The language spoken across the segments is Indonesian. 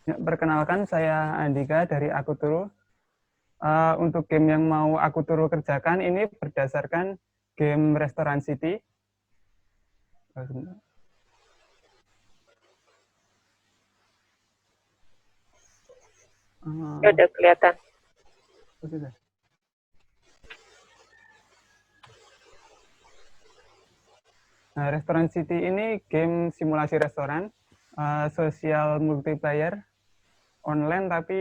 Ya, perkenalkan, saya Andika dari Akuturu. Untuk game yang mau Akuturu kerjakan ini berdasarkan game Restoran City. Ya udah kelihatan. Nah, Restoran City ini game simulasi restoran, sosial multiplayer, online tapi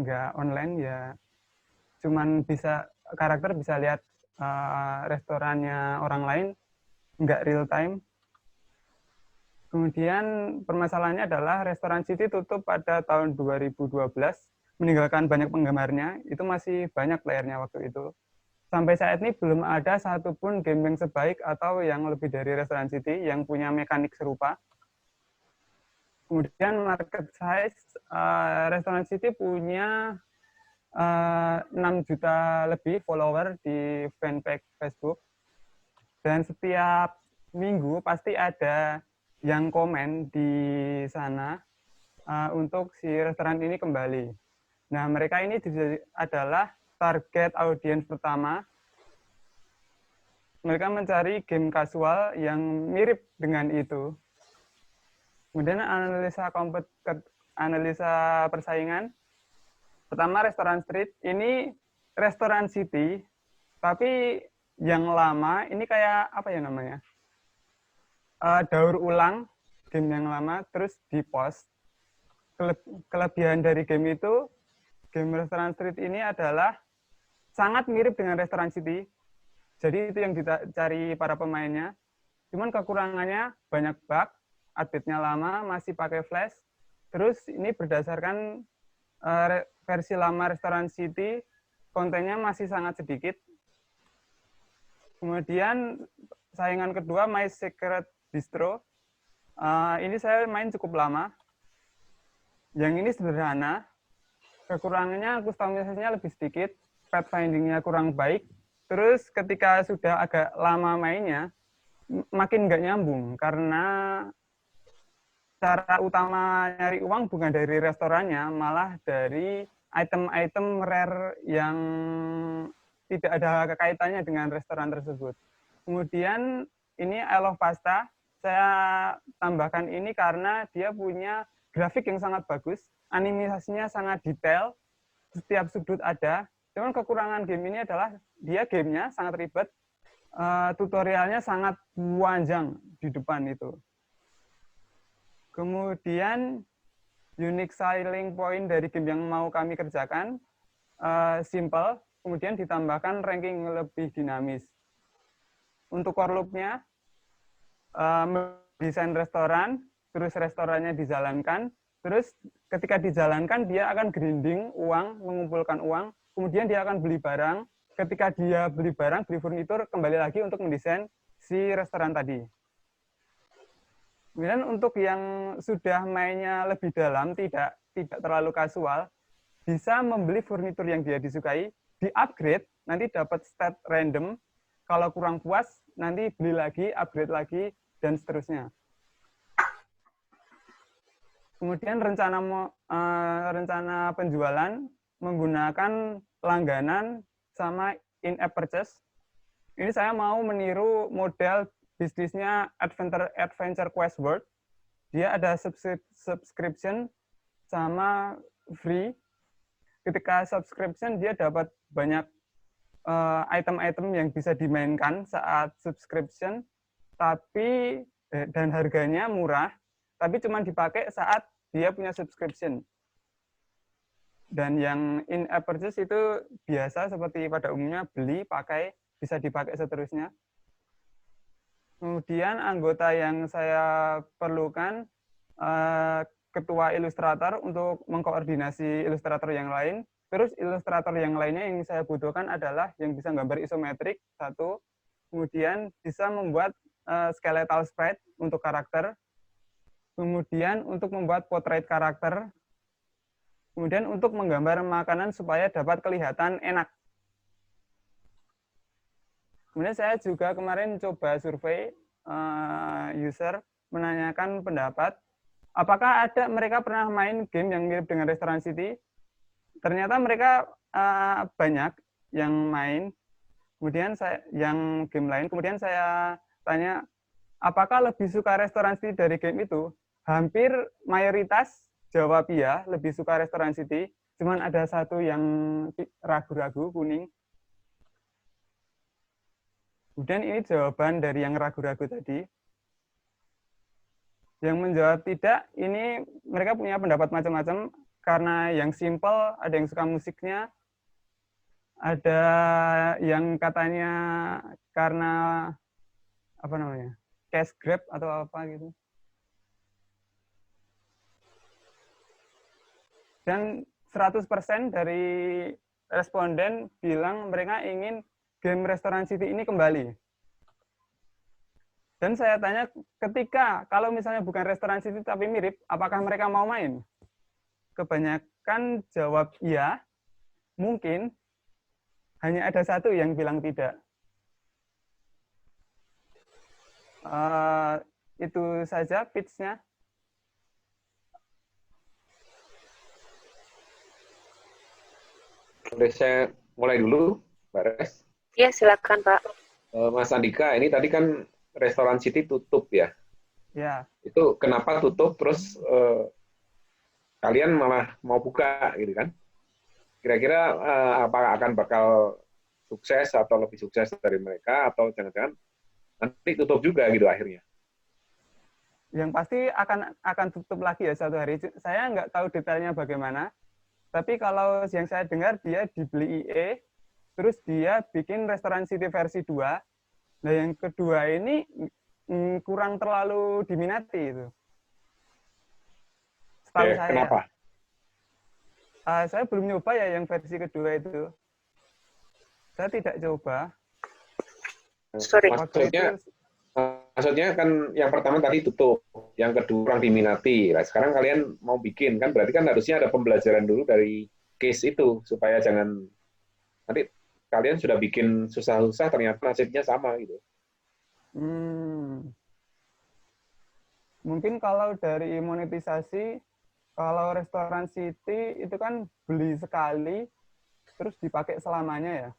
nggak online ya, cuman bisa karakter bisa lihat restorannya orang lain, nggak real time. Kemudian permasalahannya adalah Restoran City tutup pada tahun 2012, meninggalkan banyak penggemarnya, itu masih banyak playernya waktu itu. Sampai saat ini belum ada satupun game yang sebaik atau yang lebih dari Restoran City yang punya mekanik serupa. Kemudian market size, Restoran City punya 6 juta lebih follower di fanpage Facebook. Dan setiap minggu pasti ada yang komen di sana untuk si restoran ini kembali. Nah, mereka ini adalah target audiens pertama. Mereka mencari game kasual yang mirip dengan itu. Kemudian analisa persaingan. Pertama, restoran street. Ini restoran city, tapi yang lama ini kayak apa ya namanya? Daur ulang game yang lama terus di post. Kelebihan dari game itu, game restoran street ini adalah sangat mirip dengan restoran city. Jadi itu yang dicari para pemainnya. Cuman kekurangannya banyak bug, update-nya lama, masih pakai flash. Terus ini berdasarkan versi lama restoran city, kontennya masih sangat sedikit. Kemudian saingan kedua My Secret Bistro. Ini saya main cukup lama. Yang ini sederhana, kekurangannya kustomisasinya lebih sedikit, pathfinding-nya kurang baik. Terus ketika sudah agak lama mainnya, makin nggak nyambung karena cara utama nyari uang bukan dari restorannya, malah dari item-item rare yang tidak ada kaitannya dengan restoran tersebut. Kemudian ini I Love Pasta, saya tambahkan ini karena dia punya grafik yang sangat bagus, animasinya sangat detail, setiap sudut ada. Cuman kekurangan game ini adalah dia gamenya sangat ribet, tutorialnya sangat panjang di depan itu. Kemudian unique selling point dari game yang mau kami kerjakan, simple, kemudian ditambahkan ranking lebih dinamis. Untuk core loop-nya, desain restoran, terus restorannya dijalankan, terus ketika dijalankan dia akan grinding uang, mengumpulkan uang, kemudian dia akan beli barang, ketika dia beli barang, beli furnitur, kembali lagi untuk mendesain si restoran tadi. Kemudian untuk yang sudah mainnya lebih dalam, tidak terlalu kasual, bisa membeli furnitur yang dia disukai, di-upgrade, nanti dapat stat random, kalau kurang puas, nanti beli lagi, upgrade lagi, dan seterusnya. Kemudian rencana penjualan menggunakan langganan sama in-app purchase. Ini saya mau meniru model bisnisnya Adventure Quest World. Dia ada subscription sama free. Ketika subscription dia dapat banyak item-item yang bisa dimainkan saat subscription, tapi dan harganya murah, tapi cuma dipakai saat dia punya subscription. Dan yang in-app purchase itu biasa seperti pada umumnya beli, pakai, bisa dipakai seterusnya. Kemudian anggota yang saya perlukan, ketua ilustrator untuk mengkoordinasi ilustrator yang lain. Terus ilustrator yang lainnya yang saya butuhkan adalah yang bisa gambar isometrik, satu. Kemudian bisa membuat skeletal sprite untuk karakter. Kemudian untuk membuat portrait karakter. Kemudian untuk menggambar makanan supaya dapat kelihatan enak. Kemudian saya juga kemarin coba survei user, menanyakan pendapat. apakah mereka pernah main game yang mirip dengan Restaurant City? Ternyata mereka banyak yang main. Kemudian yang game lain. Kemudian saya tanya, apakah lebih suka Restaurant City dari game itu? Hampir mayoritas jawab iya, lebih suka Restaurant City. Cuman ada satu yang ragu-ragu, kuning. Kemudian ini jawaban dari yang ragu-ragu tadi. Yang menjawab tidak, ini mereka punya pendapat macam-macam. Karena yang simple, ada yang suka musiknya, ada yang katanya karena apa namanya, cash grab atau apa gitu. Dan 100% dari responden bilang mereka ingin game Restaurant City ini kembali. Dan saya tanya, ketika kalau misalnya bukan Restaurant City tapi mirip, apakah mereka mau main? Kebanyakan jawab iya, mungkin. Hanya ada satu yang bilang tidak. Itu saja pitch-nya. Boleh saya mulai dulu, Mbak Res? Iya, silakan Pak. Mas Andika, ini tadi kan Restoran City tutup ya? Ya. Itu kenapa tutup, terus kalian malah mau buka gitu kan? Kira-kira apakah akan bakal sukses atau lebih sukses dari mereka, atau jangan-jangan nanti tutup juga gitu akhirnya? Yang pasti akan tutup lagi ya suatu hari. Saya nggak tahu detailnya bagaimana. Tapi kalau yang saya dengar dia dibeli IE, terus dia bikin Restoran City versi 2. Nah yang kedua ini kurang terlalu diminati itu. Setahu saya. Kenapa? Saya belum nyoba ya yang versi kedua itu. Saya tidak coba. Sorry. Maksudnya kan yang pertama tadi tutup, yang kedua kurang diminati. Nah, sekarang kalian mau bikin kan, berarti kan harusnya ada pembelajaran dulu dari case itu supaya jangan nanti kalian sudah bikin susah-susah ternyata nasibnya sama gitu. Mungkin kalau dari monetisasi, kalau Restoran City itu kan beli sekali terus dipakai selamanya ya.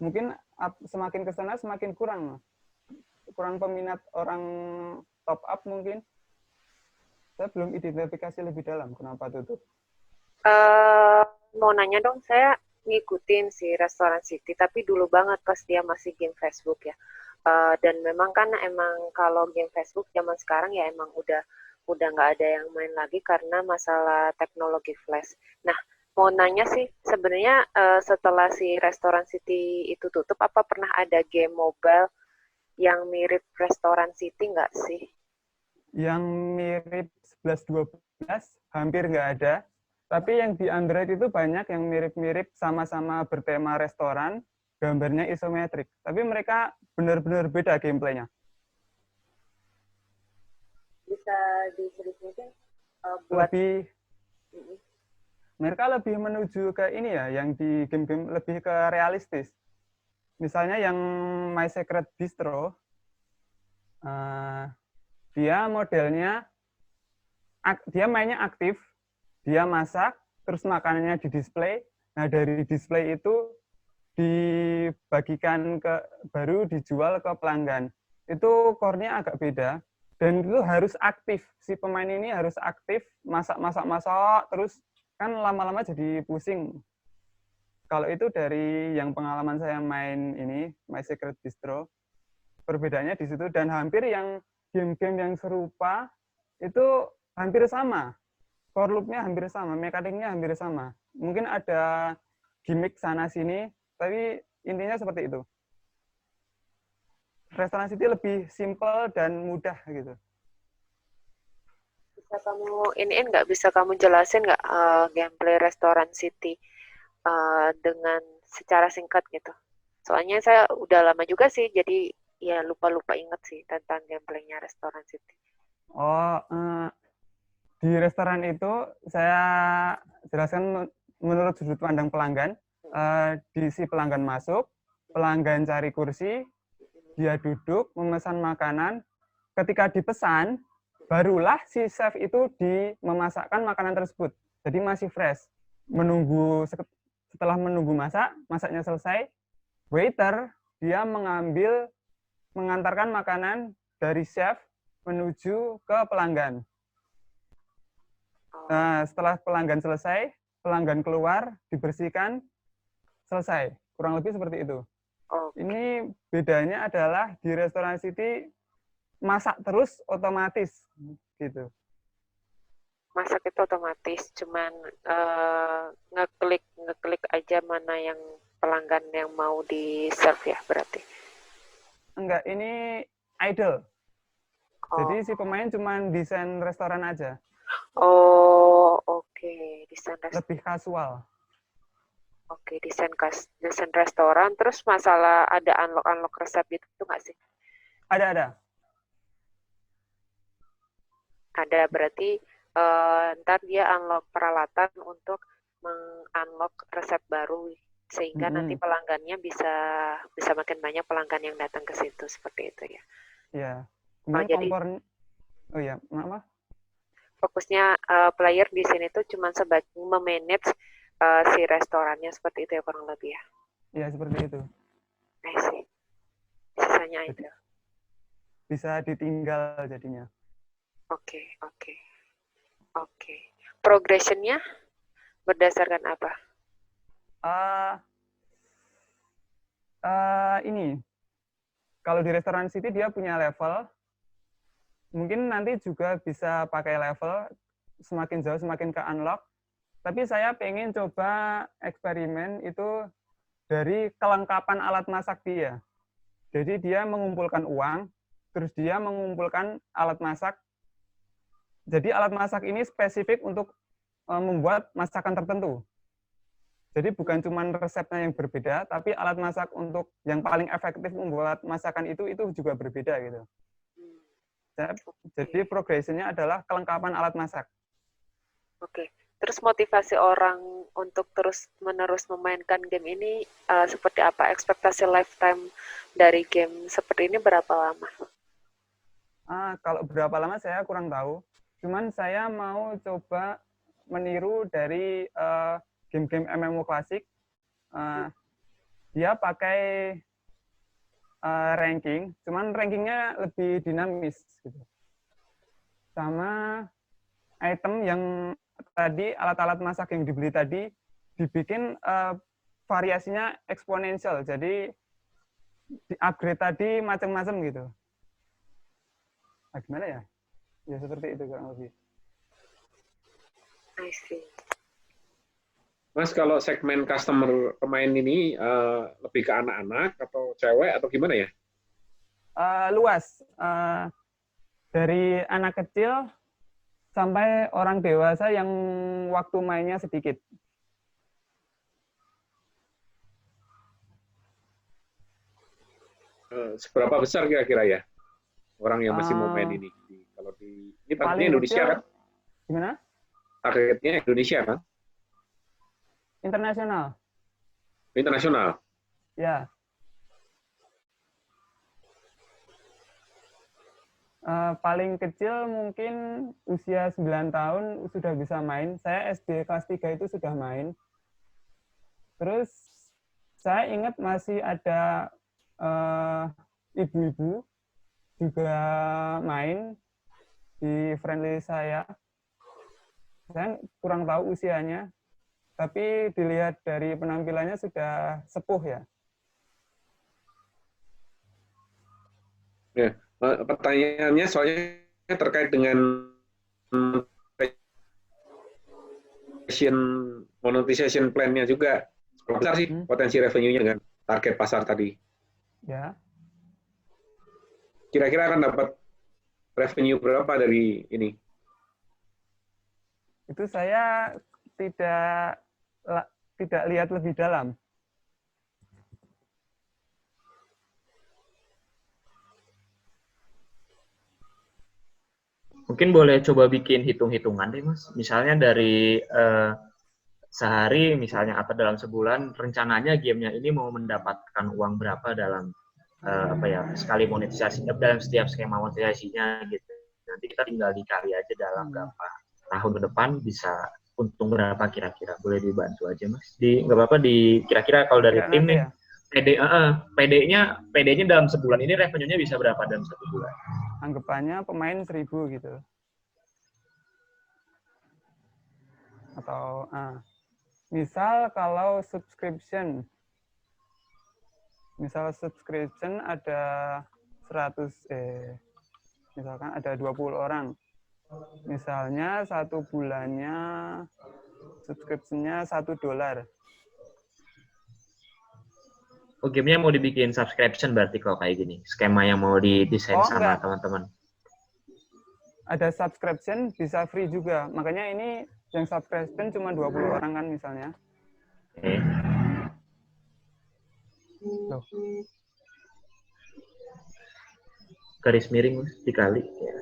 Mungkin semakin ke sana semakin kurang peminat orang top up mungkin. Saya belum identifikasi lebih dalam kenapa tutup. Mau nanya dong, saya ngikutin si Restoran City, tapi dulu banget pas dia masih game Facebook ya. Dan memang kan emang kalau game Facebook zaman sekarang ya emang udah nggak ada yang main lagi karena masalah teknologi flash. Nah, mau nanya sih, sebenarnya setelah si Restoran City itu tutup, apa pernah ada game mobile yang mirip Restoran City nggak sih? Yang mirip 11-12 hampir nggak ada. Tapi yang di Android itu banyak yang mirip-mirip sama-sama bertema restoran, gambarnya isometrik. Tapi mereka benar-benar beda gameplaynya. Bisa diseriusin buat mereka lebih menuju ke ini ya, yang di game-game lebih ke realistis. Misalnya yang My Secret Bistro, dia modelnya, dia mainnya aktif, dia masak, terus makanannya di display. Nah dari display itu dibagikan baru dijual ke pelanggan. Itu core-nya agak beda. Dan itu harus aktif. Si pemain ini harus aktif, masak, terus kan lama-lama jadi pusing. Kalau itu dari yang pengalaman saya main ini, My Secret Bistro, perbedaannya di situ. Dan hampir yang game-game yang serupa, itu hampir sama. Core loop-nya hampir sama, mekaniknya hampir sama. Mungkin ada gimmick sana-sini, tapi intinya seperti itu. Restoran City lebih simple dan mudah gitu. Bisa kamu nggak, bisa kamu jelasin nggak gameplay Restoran City dengan secara singkat gitu? Soalnya saya udah lama juga sih, jadi ya lupa inget sih tentang gameplaynya Restoran City. Di restoran itu saya jelaskan menurut sudut pandang pelanggan. Si pelanggan masuk, pelanggan cari kursi, dia duduk, memesan makanan. Ketika dipesan, barulah si chef itu memasakkan makanan tersebut. Jadi masih fresh. Setelah menunggu masaknya selesai, waiter dia mengantarkan makanan dari chef menuju ke pelanggan. Nah, setelah pelanggan selesai, pelanggan keluar, dibersihkan, selesai. Kurang lebih seperti itu. Ini bedanya adalah di Restoran City masak terus otomatis gitu. Masak itu otomatis, cuman ngeklik aja mana yang pelanggan yang mau di serve ya berarti. Enggak, ini idle. Jadi si pemain cuman desain restoran aja. Oh, oke. Desain restoran. Lebih kasual. Oke, desain restoran. Terus masalah ada unlock resep gitu nggak sih? Ada. Ada, berarti ntar dia unlock peralatan untuk meng-unlock resep baru sehingga nanti pelanggannya bisa makin banyak pelanggan yang datang ke situ seperti itu ya. Iya. Kemudian maaf. Fokusnya player di sini tuh cuma sebagai memanage si restorannya seperti itu ya kurang lebih ya. Iya, seperti itu. Sih. Sisanya itu. Bisa ditinggal jadinya. Oke. Progression-nya berdasarkan apa? Ini. Kalau di Restoran City dia punya level. Mungkin nanti juga bisa pakai level. Semakin jauh semakin ke unlock. Tapi saya pengen coba eksperimen itu dari kelengkapan alat masak dia. Jadi dia mengumpulkan uang, terus dia mengumpulkan alat masak. Jadi alat masak ini spesifik untuk membuat masakan tertentu. Jadi bukan cuma resepnya yang berbeda, tapi alat masak untuk yang paling efektif membuat masakan itu juga berbeda gitu. Jadi progressionnya adalah kelengkapan alat masak. Oke. Terus motivasi orang untuk terus-menerus memainkan game ini seperti apa? Ekspektasi lifetime dari game seperti ini berapa lama? Kalau berapa lama saya kurang tahu. Cuman saya mau coba meniru dari game-game MMO klasik. Dia pakai ranking, cuman rankingnya lebih dinamis. Gitu. Sama item yang tadi, alat-alat masak yang dibeli tadi, dibikin variasinya eksponensial. Jadi di-upgrade tadi macam-macam gitu. Gimana ya? Ya seperti itu kurang lebih. I see. Mas, kalau segmen customer pemain ini lebih ke anak-anak atau cewek atau gimana ya? Luas. Dari anak kecil sampai orang dewasa yang waktu mainnya sedikit. Seberapa besar kira-kira ya orang yang masih mau main ini? Kalau ini targetnya Indonesia kan? Gimana? Targetnya Indonesia kan? Internasional. Internasional. Ya. Paling kecil mungkin usia 9 tahun sudah bisa main. Saya SD kelas 3 itu sudah main. Terus saya ingat masih ada ibu-ibu juga main di friendly saya. Saya kurang tahu usianya, tapi dilihat dari penampilannya sudah sepuh ya. Ya, pertanyaannya soalnya terkait dengan monetization plan-nya juga. Berapa besar sih potensi revenue-nya dengan target pasar tadi? Ya. Kira-kira akan dapat revenue berapa dari ini? Itu saya tidak lihat lebih dalam. Mungkin boleh coba bikin hitung-hitungan deh, Mas. Misalnya dari sehari, misalnya atau dalam sebulan, rencananya gamenya ini mau mendapatkan uang berapa dalam sekali monetisasi, dalam setiap skema monetisasinya gitu. Nanti kita tinggal dikali aja dalam berapa tahun ke depan bisa untung berapa kira-kira. Boleh dibantu aja Mas. Nggak apa-apa kira-kira kalau dari tim nih, ya? PD-nya dalam sebulan ini revenue-nya bisa berapa dalam 1 bulan? Anggapannya pemain 1.000 gitu. Atau misal kalau subscription ada 100 misalkan ada 20 orang. Misalnya 1 bulannya subscription-nya $1. Oh, gamenya mau dibikin subscription berarti kalau kayak gini. Skema yang mau didesain sama teman-teman. Ada subscription, bisa free juga. Makanya ini yang subscription cuma 20 orang kan misalnya. Okay. Loh. Garis miring dikali. Ya.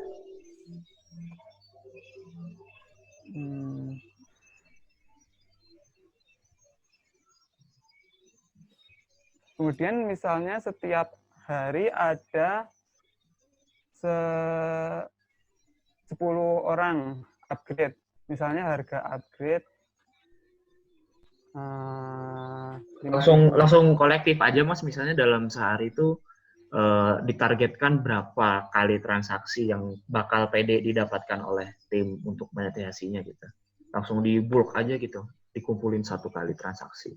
Kemudian misalnya setiap hari ada 10 orang upgrade. Misalnya harga upgrade langsung kolektif aja Mas, misalnya dalam sehari itu ditargetkan berapa kali transaksi yang bakal PD didapatkan oleh tim untuk monetisasinya gitu. Langsung di bulk aja gitu, dikumpulin 1 kali transaksi.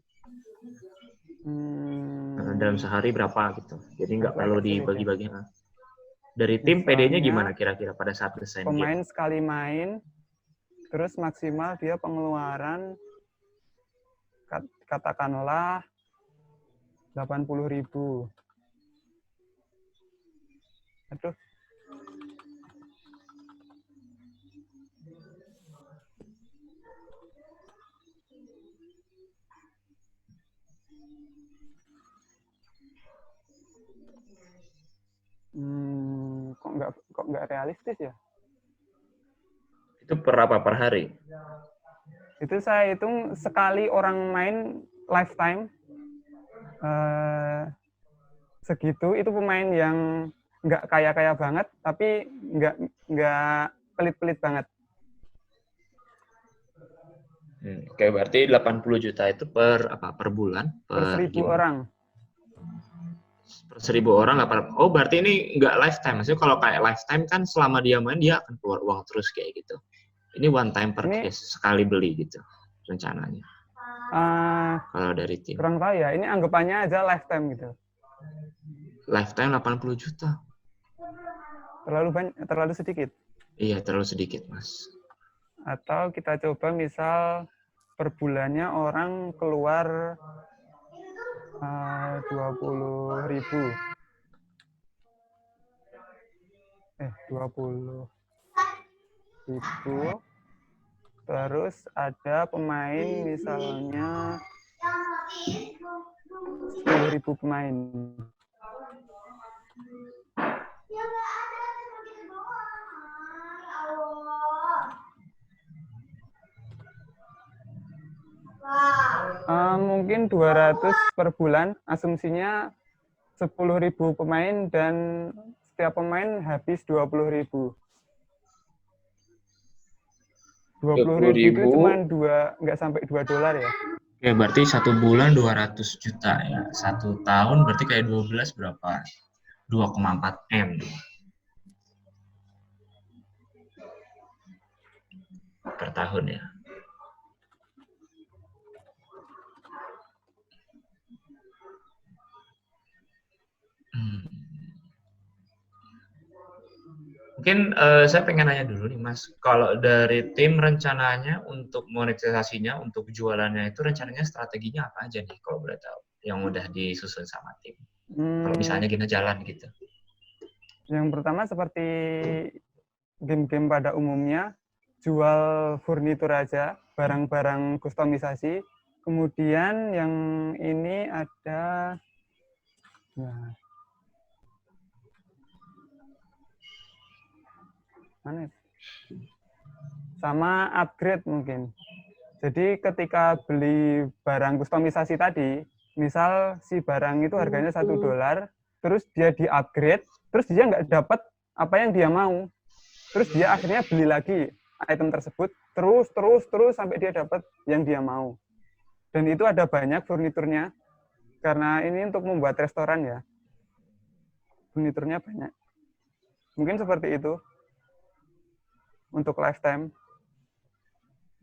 Dalam sehari berapa gitu. Jadi nggak perlu dibagi-bagi. Dari tim PD-nya gimana kira-kira pada saat desain pemain game? Sekali main, terus maksimal dia pengeluaran katakanlah 80.000. Aduh. Kok nggak realistis ya? Itu per hari? Itu saya hitung sekali orang main lifetime segitu. Itu pemain yang nggak kaya banget, tapi nggak pelit-pelit banget. Oke, berarti 80 juta itu per bulan? Per 1.000 orang. Per 1.000 orang nggak per. Oh, berarti ini nggak lifetime. Maksudnya kalau kayak lifetime kan selama dia main dia akan keluar uang terus kayak gitu. Ini one time purchase, sekali beli gitu rencananya. Kalau dari tim. Kurang tahu ya. Ini anggapannya aja lifetime gitu. Lifetime 80 juta. Terlalu sedikit. Iya, terlalu sedikit, Mas. Atau kita coba misal per bulannya orang keluar 20.000. 20.000. Terus ada pemain misalnya 10.000 pemain. Mungkin 200 per bulan, asumsinya 10.000 pemain dan setiap pemain habis 20.000. 20.000 itu cuma nggak sampai $2 ya. Oke, berarti 1 bulan 200 juta ya. 1 tahun berarti kayak 12 berapa? 2,4 M. Per tahun ya. Mungkin saya pengen nanya dulu nih Mas, kalau dari tim rencananya untuk monetisasinya, untuk jualannya itu rencananya strateginya apa aja nih kalau boleh tahu, yang udah disusun sama tim? Kalau misalnya gini jalan gitu. Yang pertama seperti game-game pada umumnya, jual furnitur aja, barang-barang kustomisasi. Kemudian yang ini ada, nah, sama upgrade mungkin. Jadi ketika beli barang kustomisasi tadi, misal si barang itu harganya $1, terus dia di-upgrade, terus dia nggak dapat apa yang dia mau. terus dia akhirnya beli lagi item tersebut, terus sampai dia dapat yang dia mau. Dan itu ada banyak furniturnya, karena ini untuk membuat restoran ya. Furniturnya banyak. Mungkin seperti itu untuk lifetime.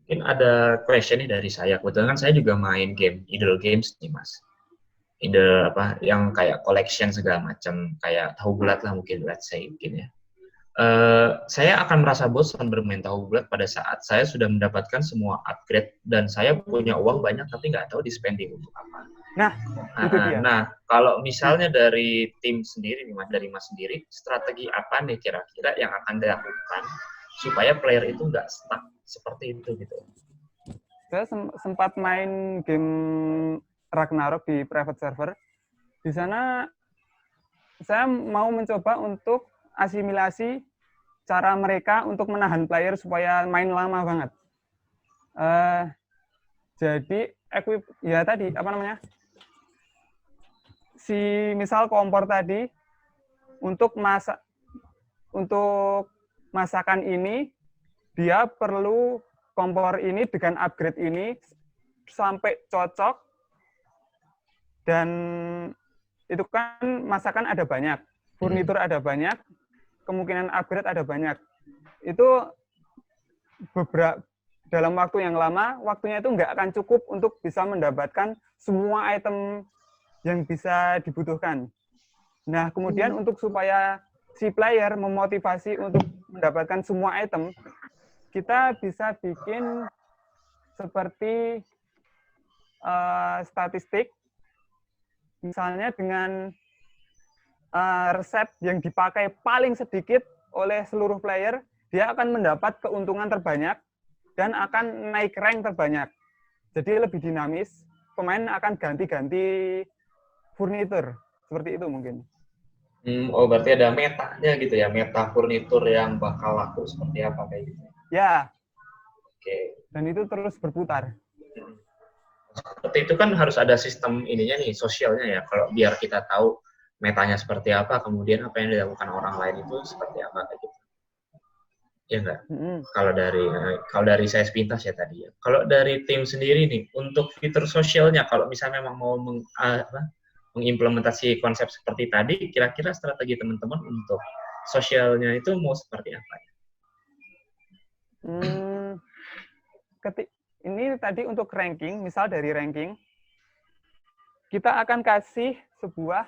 Mungkin ada question nih dari saya. Kebetulan kan saya juga main game, idle games nih Mas. Idle apa, yang kayak collection segala macam, kayak tahu bulat lah mungkin, let's say mungkin ya. Saya akan merasa bosan bermain tahu bulat pada saat saya sudah mendapatkan semua upgrade dan saya punya uang banyak tapi nggak tahu di spending untuk apa. Nah, itu dia. Nah, kalau misalnya dari tim sendiri nih Mas, dari Mas sendiri, strategi apa nih kira-kira yang akan dilakukan supaya player itu nggak stuck seperti itu gitu? Saya sempat main game Ragnarok di private server. Di sana saya mau mencoba untuk asimilasi cara mereka untuk menahan player supaya main lama banget. Jadi ya tadi apa namanya, si misal kompor tadi untuk masakan ini dia perlu kompor ini dengan upgrade ini sampai cocok, dan itu kan masakan ada banyak, furnitur ada banyak, kemungkinan upgrade ada banyak. Itu dalam waktu yang lama, waktunya itu nggak akan cukup untuk bisa mendapatkan semua item yang bisa dibutuhkan. Nah, kemudian untuk supaya si player memotivasi untuk mendapatkan semua item, kita bisa bikin seperti statistik, misalnya dengan resep yang dipakai paling sedikit oleh seluruh player, dia akan mendapat keuntungan terbanyak dan akan naik rank terbanyak. Jadi lebih dinamis, pemain akan ganti-ganti furnitur, seperti itu mungkin. Oh, berarti ada metanya gitu ya, meta furnitur yang bakal laku seperti apa kayak gitu. Ya. Oke. Dan itu terus berputar. Seperti itu kan harus ada sistem ininya nih, sosialnya ya, kalau biar kita tahu metanya seperti apa, kemudian apa yang dilakukan orang lain itu seperti apa kayak gitu. Ya enggak? Kalau dari saya sepintas ya tadi ya. Kalau dari tim sendiri nih, untuk fitur sosialnya, kalau misalnya memang mau mengimplementasi konsep seperti tadi, kira-kira strategi teman-teman untuk sosialnya itu mau seperti apa? Ini tadi untuk ranking, misal dari ranking, kita akan kasih sebuah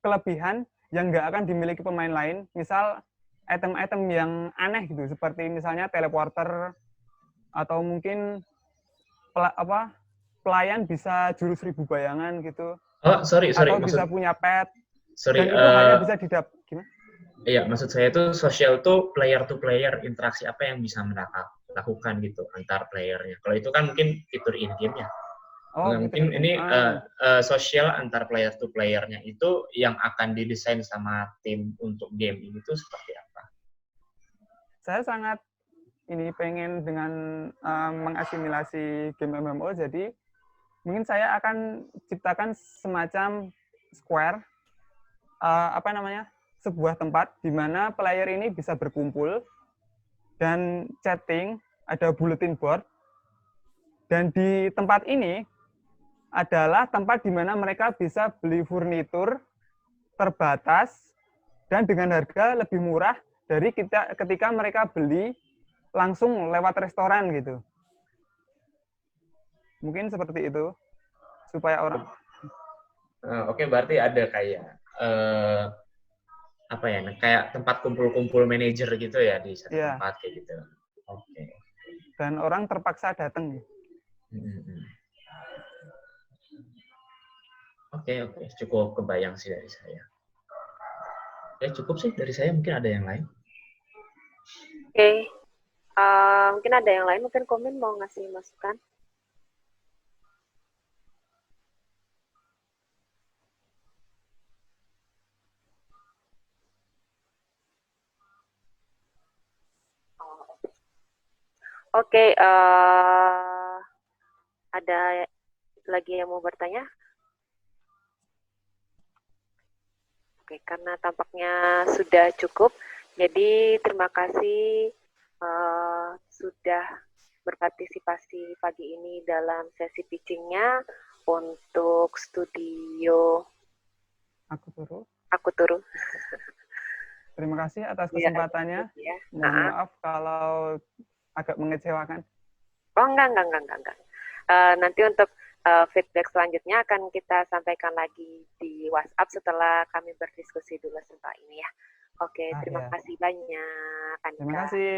kelebihan yang nggak akan dimiliki pemain lain, misal item-item yang aneh gitu, seperti misalnya teleporter, atau mungkin pelayan bisa jurus 1000 bayangan gitu. Oh, sorry. Atau bisa punya pet. Sorry, dan itu hanya bisa didapat. Gimana? Iya, maksud saya itu sosial tuh player to player, interaksi apa yang bisa mereka lakukan gitu antar playernya. Kalau itu kan mungkin fitur in game ya. Mungkin ini sosial antar player to playernya itu yang akan didesain sama tim untuk game ini tuh seperti apa? Saya sangat pengen dengan mengasimilasi game MMO, jadi mungkin saya akan ciptakan semacam square, sebuah tempat di mana player ini bisa berkumpul dan chatting, ada bulletin board, dan di tempat ini adalah tempat di mana mereka bisa beli furnitur terbatas dan dengan harga lebih murah dari ketika mereka beli langsung lewat restoran gitu. Mungkin seperti itu supaya orang. Oke, berarti ada kayak kayak tempat kumpul-kumpul manajer gitu ya di satu tempat kayak gitu. Oke. Dan orang terpaksa datang. Oke, cukup kebayang sih dari saya. Cukup sih dari saya, mungkin ada yang lain. Oke. Mungkin ada yang lain, mungkin komen mau ngasih masukan. Oke, ada lagi yang mau bertanya? Oke, karena tampaknya sudah cukup, Jadi terima kasih sudah berpartisipasi pagi ini dalam sesi pitching-nya untuk studio Aku Turu. Terima kasih atas Ya, kesempatannya. ya. Mohon maaf kalau agak mengecewakan. Oh, enggak. Nanti untuk feedback selanjutnya akan kita sampaikan lagi di WhatsApp setelah kami berdiskusi dulu tentang ini ya. Oke, terima kasih banyak, Andika. Terima kasih.